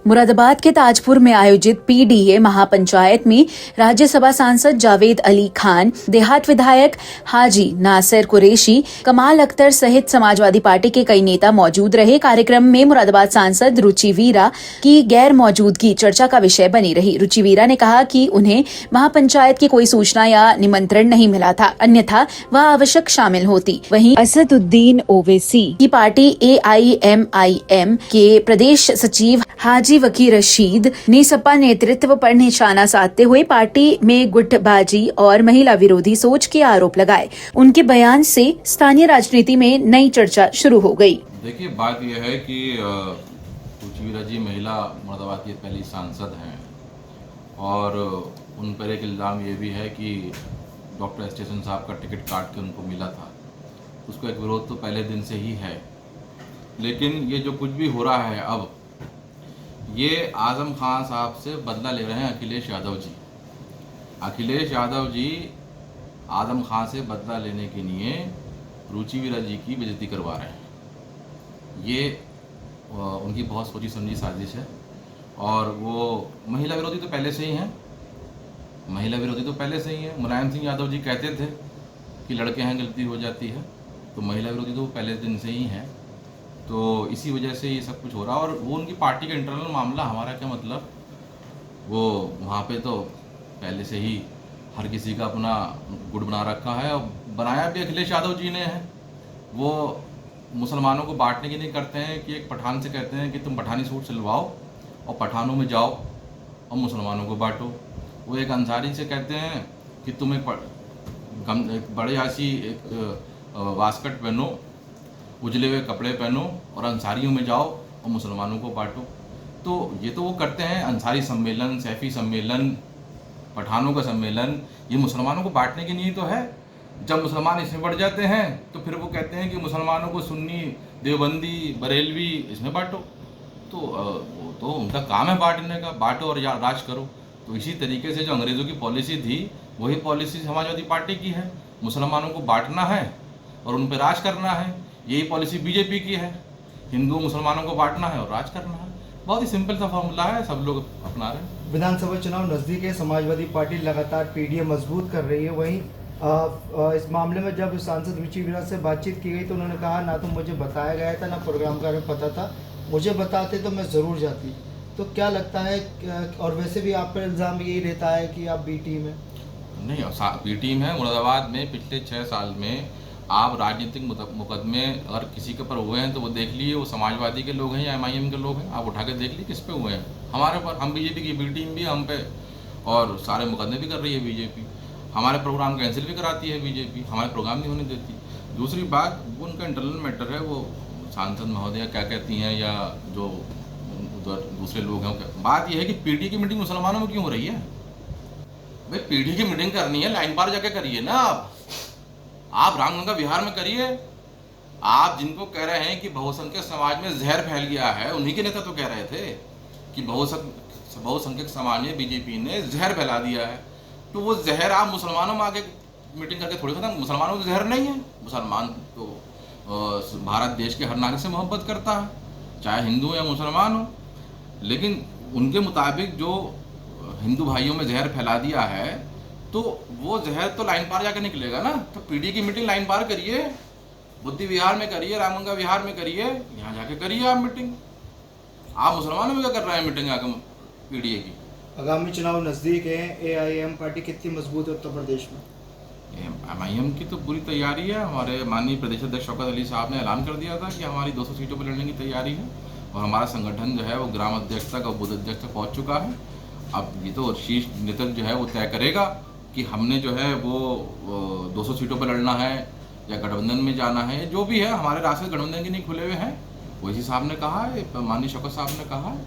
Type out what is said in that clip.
मुरादाबाद के ताजपुर में आयोजित पीडीए महापंचायत में राज्यसभा सांसद जावेद अली खान, देहात विधायक हाजी नासिर कुरैशी, कमाल अख्तर सहित समाजवादी पार्टी के कई नेता मौजूद रहे। कार्यक्रम में मुरादाबाद सांसद रुचि वीरा की गैर मौजूदगी चर्चा का विषय बनी रही। रुचि वीरा ने कहा कि उन्हें महापंचायत की कोई सूचना या निमंत्रण नहीं मिला था, अन्यथा वह आवश्यक शामिल होती। वहीं असदुद्दीन ओवैसी की पार्टी AIMIM के प्रदेश सचिव हाजी वकील रशीद ने सपा नेतृत्व पर निशाना साधते हुए पार्टी में गुटबाजी और महिला विरोधी सोच के आरोप लगाए। उनके बयान से स्थानीय राजनीति में नई चर्चा शुरू हो गई। देखिए, बात यह है कि रुचि वीरा जी महिला मुरादाबाद की पहली सांसद हैं और उन पर एक इल्ज़ाम ये भी है कि डॉक्टर स्टेशन साहब का टिकट काट के उनको मिला था। उसको एक विरोध तो पहले दिन से ही है, लेकिन ये जो कुछ भी हो रहा है अब, ये आज़म खान साहब से बदला ले रहे हैं अखिलेश यादव जी। अखिलेश यादव जी आज़म खान से बदला लेने के लिए रुचि वीरा जी की बेइज्जती करवा रहे हैं। ये उनकी बहुत सोची समझी साजिश है और वो महिला विरोधी तो पहले से ही हैं। मुलायम सिंह यादव जी कहते थे कि लड़के हैं गलती हो जाती है, तो महिला विरोधी तो पहले दिन से ही हैं। तो इसी वजह से ये सब कुछ हो रहा है और वो उनकी पार्टी का इंटरनल मामला, हमारा क्या मतलब। वो वहाँ पे तो पहले से ही हर किसी का अपना गुट बना रखा है और बनाया भी अखिलेश यादव जी ने है। वो मुसलमानों को बांटने की नहीं करते हैं कि एक पठान से कहते हैं कि तुम पठानी सूट सिलवाओ और पठानों में जाओ और मुसलमानों को बांटो। वो एक अंसारी से कहते हैं कि तुम एक बड़े आसी एक वास्कट पहनो, उजले हुए कपड़े पहनो और अंसारियों में जाओ और मुसलमानों को बांटो। तो ये तो वो करते हैं, अंसारी सम्मेलन, सैफी सम्मेलन, पठानों का सम्मेलन, ये मुसलमानों को बांटने के लिए तो है। जब मुसलमान इसमें बढ़ जाते हैं तो फिर वो कहते हैं कि मुसलमानों को सुन्नी, देवबंदी, बरेलवी इसमें बांटो। तो वो तो उनका काम है बांटने का, बांटो और राज करो। तो इसी तरीके से जो अंग्रेज़ों की पॉलिसी थी वही पॉलिसी समाजवादी पार्टी की है। मुसलमानों को बांटना है और उन पर राज करना है। यही पॉलिसी बीजेपी की है, हिंदू मुसलमानों को बांटना है और राज करना है। बहुत ही सिंपल सा फॉर्मूला है, सब लोग अपना रहे हैं। विधानसभा चुनाव नज़दीक है, समाजवादी पार्टी लगातार पीडीए मजबूत कर रही है। वहीं इस मामले में जब सांसद रुचि वीरा से बातचीत की गई तो उन्होंने कहा, ना तो मुझे बताया गया था, ना प्रोग्राम का पता था, मुझे बताते तो मैं ज़रूर जाती। तो क्या लगता है, और वैसे भी आप पर इल्ज़ाम यही रहता है कि आप बी टीम है? नहीं, बी टीम है। मुरादाबाद में पिछले 6 साल में आप राजनीतिक मुकदमे अगर किसी के ऊपर हुए हैं तो वो देख लिए, वो समाजवादी के लोग हैं या MIM के लोग हैं, आप उठा के देख लीजिए किस पे हुए हैं। हमारे पर, हम बीजेपी की बी टीम भी हम पे और सारे मुकदमे भी कर रही है बीजेपी। हमारे प्रोग्राम कैंसिल भी कराती है बीजेपी, हमारे प्रोग्राम नहीं होने देती। दूसरी बात, वो उनका इंटरनल मैटर है, वो सांसद महोदया क्या कहती हैं या जो उधर दूसरे लोग हैं। बात यह है कि पीडीए की मीटिंग मुसलमानों में क्यों हो रही है? भाई, पीडीए की मीटिंग करनी है, लाइन पार जाके करिए ना। आप रामगंगा विहार में करिए। आप जिनको कह रहे हैं कि बहुसंख्यक समाज में जहर फैल गया है, उन्हीं के नेता तो कह रहे थे कि बहुसंख्यक समाज में बीजेपी ने जहर फैला दिया है। तो वो जहर आप मुसलमानों में आके मीटिंग करके थोड़ी खत्म। मुसलमानों को जहर नहीं है। मुसलमान तो भारत देश के हर नागरिक से मोहब्बत करता है, चाहे हिंदू या मुसलमान हो। लेकिन उनके मुताबिक जो हिंदू भाइयों में जहर फैला दिया है, तो वो जहर तो लाइन पार जाकर निकलेगा ना। तो पीडीए की मीटिंग लाइन पार करिए, बुद्धि विहार में करिए, रामगंगा विहार में करिए, यहाँ जाके करिए आप मीटिंग। आप मुसलमानों में क्या कर रहे हैं मीटिंग आकर पीडीए की? आगामी चुनाव नज़दीक है, AIM पार्टी कितनी मजबूत है उत्तर प्रदेश में? MIM की तो पूरी तैयारी है। हमारे माननीय प्रदेश अध्यक्ष शौकत अली साहब ने ऐलान कर दिया था कि हमारी 200 सीटों पर लड़ने की तैयारी है और हमारा संगठन जो है वो ग्राम अध्यक्ष तक और बूथ अध्यक्ष तक पहुँच चुका है। अब ये तो शीर्ष नेतृत्व जो है वो तय करेगा कि हमने जो है वो 200 सीटों पर लड़ना है या गठबंधन में जाना है। जो भी है, हमारे रास्ते गठबंधन के नहीं खुले हुए हैं, वो इसी साहब ने कहा है, माननीय शौकत साहब ने कहा है।